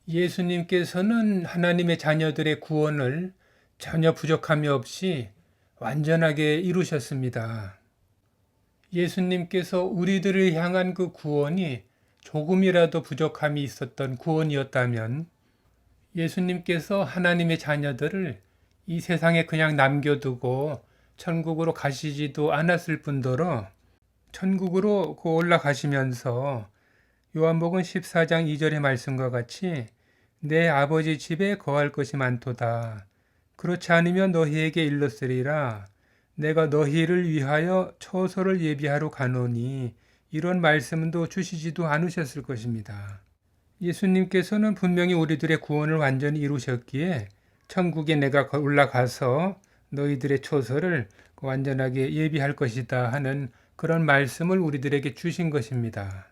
예수님께서는 하나님의 자녀들의 구원을 전혀 부족함이 없이 완전하게 이루셨습니다. 예수님께서 우리들을 향한 그 구원이 조금이라도 부족함이 있었던 구원이었다면 예수님께서 하나님의 자녀들을 이 세상에 그냥 남겨두고 천국으로 가시지도 않았을 뿐더러 천국으로 올라가시면서 요한복음 14장 2절의 말씀과 같이 내 아버지 집에 거할 것이 많도다. 그렇지 않으면 너희에게 일렀으리라. 내가 너희를 위하여 처소를 예비하러 가노니 이런 말씀도 주시지도 않으셨을 것입니다. 예수님께서는 분명히 우리들의 구원을 완전히 이루셨기에 천국에 내가 올라가서 너희들의 처소를 완전하게 예비할 것이다 하는 그런 말씀을 우리들에게 주신 것입니다.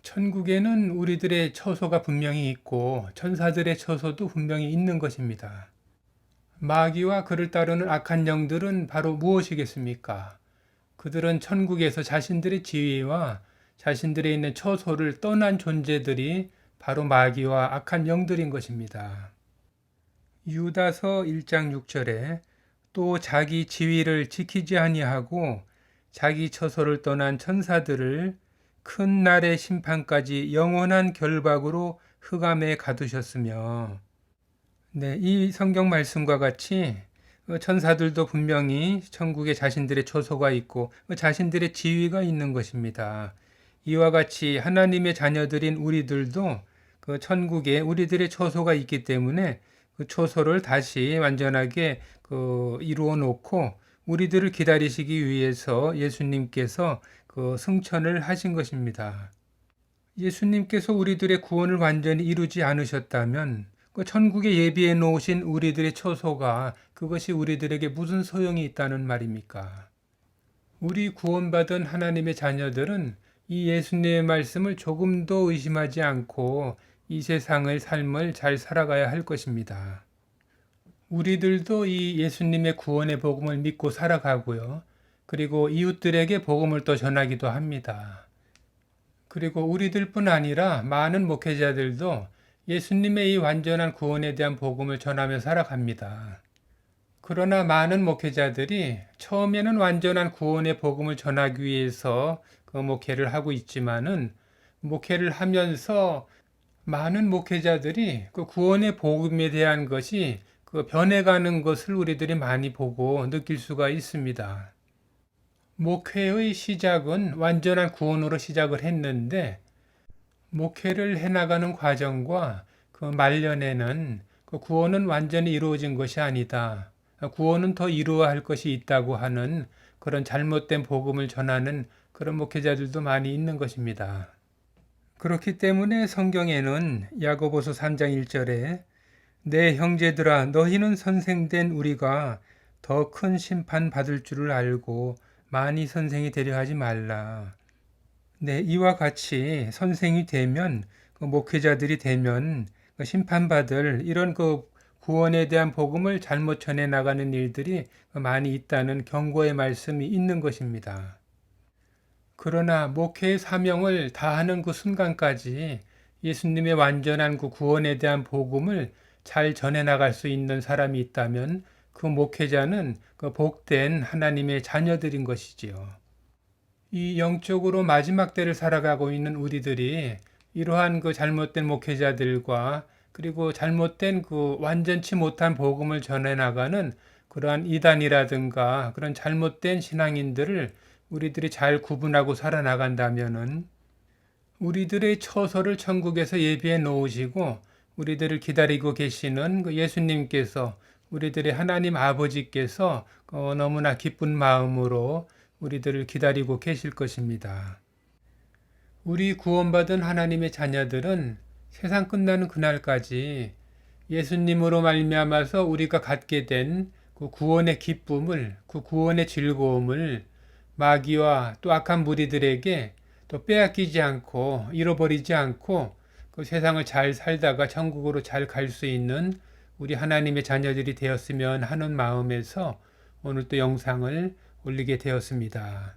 천국에는 우리들의 처소가 분명히 있고 천사들의 처소도 분명히 있는 것입니다. 마귀와 그를 따르는 악한 영들은 바로 무엇이겠습니까? 그들은 천국에서 자신들의 지위와 자신들의 있는 처소를 떠난 존재들이 바로 마귀와 악한 영들인 것입니다. 유다서 1장 6절에 또 자기 지위를 지키지 아니하고 자기 처소를 떠난 천사들을 큰 날의 심판까지 영원한 결박으로 흑암에 가두셨으며 이 성경 말씀과 같이 천사들도 분명히 천국에 자신들의 처소가 있고 자신들의 지위가 있는 것입니다. 이와 같이 하나님의 자녀들인 우리들도 그 천국에 우리들의 처소가 있기 때문에 그 처소를 다시 완전하게 이루어 놓고 우리들을 기다리시기 위해서 예수님께서 그 승천을 하신 것입니다. 예수님께서 우리들의 구원을 완전히 이루지 않으셨다면 그 천국에 예비해 놓으신 우리들의 처소가 그것이 우리들에게 무슨 소용이 있다는 말입니까? 우리 구원받은 하나님의 자녀들은 이 예수님의 말씀을 조금도 의심하지 않고 이 세상의 삶을 잘 살아가야 할 것입니다. 우리들도 이 예수님의 구원의 복음을 믿고 살아가고요. 그리고 이웃들에게 복음을 또 전하기도 합니다. 그리고 우리들뿐 아니라 많은 목회자들도 예수님의 이 완전한 구원에 대한 복음을 전하며 살아갑니다. 그러나 많은 목회자들이 처음에는 완전한 구원의 복음을 전하기 위해서 그 목회를 하고 있지만은 목회를 하면서 많은 목회자들이 그 구원의 복음에 대한 것이 그 변해가는 것을 우리들이 많이 보고 느낄 수가 있습니다. 목회의 시작은 완전한 구원으로 시작을 했는데 목회를 해나가는 과정과 그 말년에는 그 구원은 완전히 이루어진 것이 아니다. 구원은 더 이루어야 할 것이 있다고 하는 그런 잘못된 복음을 전하는 그런 목회자들도 많이 있는 것입니다. 그렇기 때문에 성경에는 야고보서 3장 1절에 내 형제들아 너희는 선생된 우리가 더 큰 심판 받을 줄을 알고 많이 선생이 되려 하지 말라. 이와 같이 선생이 되면 목회자들이 되면 심판받을 이런 구원에 대한 복음을 잘못 전해 나가는 일들이 많이 있다는 경고의 말씀이 있는 것입니다. 그러나 목회의 사명을 다하는 그 순간까지 예수님의 완전한 그 구원에 대한 복음을 잘 전해 나갈 수 있는 사람이 있다면 그 목회자는 그 복된 하나님의 자녀들인 것이지요. 이 영적으로 마지막 때를 살아가고 있는 우리들이 이러한 그 잘못된 목회자들과 그리고 잘못된 그 완전치 못한 복음을 전해 나가는 그러한 이단이라든가 그런 잘못된 신앙인들을 우리들이 잘 구분하고 살아나간다면은 우리들의 처소를 천국에서 예비해 놓으시고 우리들을 기다리고 계시는 그 예수님께서 우리들의 하나님 아버지께서 너무나 기쁜 마음으로 우리들을 기다리고 계실 것입니다. 우리 구원받은 하나님의 자녀들은 세상 끝나는 그날까지 예수님으로 말미암아서 우리가 갖게 된 그 구원의 기쁨을, 그 구원의 즐거움을 마귀와 또 악한 무리들에게 또 빼앗기지 않고 잃어버리지 않고 그 세상을 잘 살다가 천국으로 잘 갈 수 있는 우리 하나님의 자녀들이 되었으면 하는 마음에서 오늘 또 영상을 올리게 되었습니다.